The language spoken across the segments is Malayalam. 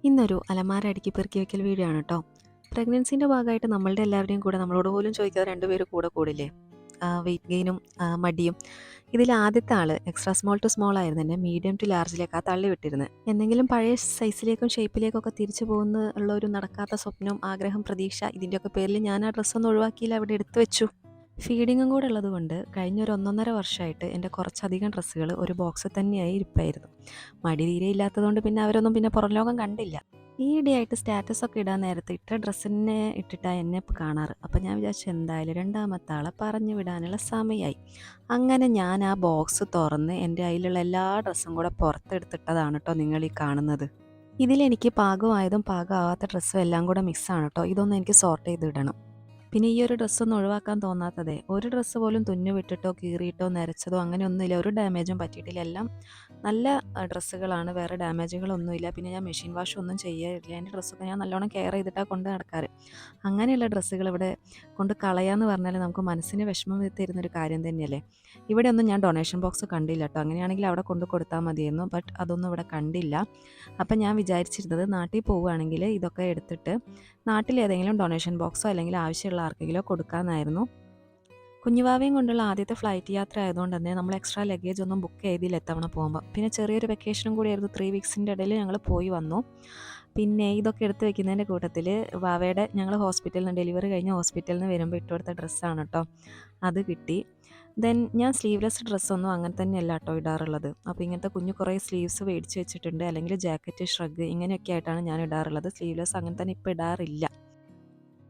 ഇന്നൊരു അലമാര അടുക്കി പെറുക്കി വെക്കൽ വീഡിയോ ആണ് കേട്ടോ. പ്രഗ്നൻസിൻ്റെ ഭാഗമായിട്ട് നമ്മളുടെ എല്ലാവരുടെയും കൂടെ നമ്മളോട് പോലും ചോദിക്കാതെ രണ്ടുപേരും കൂടെ കൂടില്ലേ, വെയിറ്റ് ഗെയിനും മടിയും. ഇതിൽ ആദ്യത്തെ ആൾ എക്സ്ട്രാ സ്മോൾ ടു സ്മോൾ ആയിരുന്നു, എന്നെ മീഡിയം ടു ലാർജിലേക്കാണ് തള്ളി വിട്ടിരുന്നത്. എന്തെങ്കിലും പഴയ സൈസിലേക്കും ഷേപ്പിലേക്കൊക്കെ തിരിച്ചു പോകുന്ന ഉള്ള ഒരു നടക്കാത്ത സ്വപ്നം, ആഗ്രഹം, പ്രതീക്ഷ, ഇതിൻ്റെയൊക്കെ പേരിൽ ഞാൻ ആ ഡ്രസ്സൊന്നും ഒഴിവാക്കിയില്ല, അവിടെ എടുത്തു വെച്ചു. ഫീഡിങ്ങും കൂടെ ഉള്ളതുകൊണ്ട് കഴിഞ്ഞൊരു 1.5 വർഷമായിട്ട് എൻ്റെ കുറച്ചധികം ഡ്രസ്സുകൾ ഒരു ബോക്സിൽ തന്നെയായി ഇരിപ്പായിരുന്നു. മടി തീരെ ഇല്ലാത്തതുകൊണ്ട് പിന്നെ അവരൊന്നും പിന്നെ പുറം ലോകം കണ്ടില്ല. ഈയിടെയായിട്ട് സ്റ്റാറ്റസൊക്കെ ഇടാൻ നേരത്ത് ഇട്ട ഡ്രസ്സിനെ ഇട്ടിട്ടാണ് എന്നെ ഇപ്പോൾ കാണാറ്. അപ്പോൾ ഞാൻ വിചാരിച്ചു എന്തായാലും രണ്ടാമത്തെ ആളെ പറഞ്ഞു വിടാനുള്ള സമയമായി. അങ്ങനെ ഞാൻ ആ ബോക്സ് തുറന്ന് എൻ്റെ കയ്യിലുള്ള എല്ലാ ഡ്രസ്സും കൂടെ പുറത്തെടുത്തിട്ടതാണ് കേട്ടോ നിങ്ങൾ ഈ കാണുന്നത്. ഇതിലെനിക്ക് പാകമായതും പാകമാവാത്ത ഡ്രസ്സും എല്ലാം കൂടെ മിക്സാണ് കേട്ടോ. ഇതൊന്നും എനിക്ക് സോർട്ട് ചെയ്തിടണം. പിന്നെ ഈ ഒരു ഡ്രസ്സൊന്നും ഒഴിവാക്കാൻ തോന്നാത്തതേ, ഒരു ഡ്രസ്സ് പോലും തുന്നു വിട്ടിട്ടോ കീറിയിട്ടോ നരച്ചതോ അങ്ങനെയൊന്നുമില്ല, ഒരു ഡാമേജും പറ്റിയിട്ടില്ല. എല്ലാം നല്ല ഡ്രസ്സുകളാണ്, വേറെ ഡാമേജുകളൊന്നുമില്ല. പിന്നെ ഞാൻ മെഷീൻ വാഷ് ഒന്നും ചെയ്യാറില്ല. എൻ്റെ ഡ്രസ്സൊക്കെ ഞാൻ നല്ലോണം കെയർ ചെയ്തിട്ടാണ് കൊണ്ട് നടക്കാറ്. അങ്ങനെയുള്ള ഡ്രസ്സുകൾ ഇവിടെ കൊണ്ട് കളയാന്ന് പറഞ്ഞാൽ നമുക്ക് മനസ്സിന് വിഷമം തരുന്നൊരു കാര്യം തന്നെയല്ലേ. ഇവിടെ ഒന്നും ഞാൻ ഡൊണേഷൻ ബോക്സ് കണ്ടില്ല കേട്ടോ. അങ്ങനെയാണെങ്കിൽ അവിടെ കൊണ്ട് കൊടുത്താൽ മതിയായിരുന്നു, ബട്ട് അതൊന്നും ഇവിടെ കണ്ടില്ല. അപ്പം ഞാൻ വിചാരിച്ചിരുന്നത് നാട്ടിൽ പോവുകയാണെങ്കിൽ ഇതൊക്കെ എടുത്തിട്ട് നാട്ടിലേതെങ്കിലും ഡൊണേഷൻ ബോക്സോ അല്ലെങ്കിൽ ആവശ്യമുള്ള ആർക്കെങ്കിലും കൊടുക്കാമെന്നായിരുന്നു. കുഞ്ഞുവാവയും കൊണ്ടുള്ള ആദ്യത്തെ ഫ്ലൈറ്റ് യാത്ര ആയതുകൊണ്ട് തന്നെ നമ്മൾ എക്സ്ട്രാ ലഗേജ് ഒന്നും ബുക്ക് ചെയ്തില്ല എത്തവണ പോകുമ്പോൾ. പിന്നെ ചെറിയൊരു വെക്കേഷനും കൂടിയായിരുന്നു, 3 വീക്സിൻ്റെ ഇടയിൽ ഞങ്ങൾ പോയി വന്നു. പിന്നെ ഇതൊക്കെ എടുത്ത് വെക്കുന്നതിൻ്റെ കൂട്ടത്തിൽ വാവയുടെ ഞങ്ങൾ ഹോസ്പിറ്റലിൽ നിന്ന് ഡെലിവറി കഴിഞ്ഞ് ഹോസ്പിറ്റലിൽ നിന്ന് വരുമ്പോൾ ഇട്ട് കൊടുത്ത ഡ്രസ്സാണ് കേട്ടോ, അത് കിട്ടി. ദെൻ ഞാൻ സ്ലീവ്ലെസ് ഡ്രസ്സൊന്നും അങ്ങനെ തന്നെയല്ല കേട്ടോ ഇടാറുള്ളത്. അപ്പോൾ ഇങ്ങനത്തെ കുഞ്ഞു കുറേ സ്ലീവ്സ് മേടിച്ച് വെച്ചിട്ടുണ്ട്, അല്ലെങ്കിൽ ജാക്കറ്റ്, ഷ്രഗ് ഇങ്ങനെയൊക്കെ ആയിട്ടാണ് ഞാൻ ഇടാറുള്ളത്. സ്ലീവ്ലെസ് അങ്ങനെ തന്നെ ഇപ്പോൾ ഇടാറില്ല.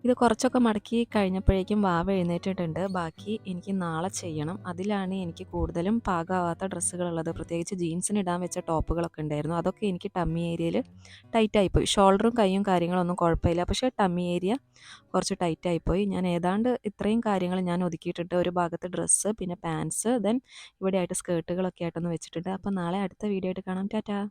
ഇത് കുറച്ചൊക്കെ മടക്കി കഴിഞ്ഞപ്പോഴേക്കും വാവ എഴുന്നേറ്റിട്ടുണ്ട്. ബാക്കി എനിക്ക് നാളെ ചെയ്യണം. അതിലാണ് എനിക്ക് കൂടുതലും പാകമാവാത്ത ഡ്രസ്സുകളുള്ളത്. പ്രത്യേകിച്ച് ജീൻസിന് ഇടാൻ വെച്ച ടോപ്പുകളൊക്കെ ഉണ്ടായിരുന്നു, അതൊക്കെ എനിക്ക് ടമ്മി ഏരിയയിൽ ടൈറ്റായിപ്പോയി. ഷോൾഡറും കൈയും കാര്യങ്ങളൊന്നും കുഴപ്പമില്ല, പക്ഷേ ടമ്മി ഏരിയ കുറച്ച് ടൈറ്റായിപ്പോയി. ഞാൻ ഏതാണ്ട് ഇത്രയും കാര്യങ്ങൾ ഞാൻ ഒതുക്കിയിട്ടിട്ട് ഒരു ഭാഗത്ത് ഡ്രസ്സ്, പിന്നെ പാൻസ്, ദെൻ ഇവിടെ ആയിട്ട് സ്കേർട്ടുകളൊക്കെ ആയിട്ടൊന്ന് വെച്ചിട്ടുണ്ട്. അപ്പോൾ നാളെ അടുത്ത വീഡിയോ ആയിട്ട് കാണാം. ടാറ്റാ.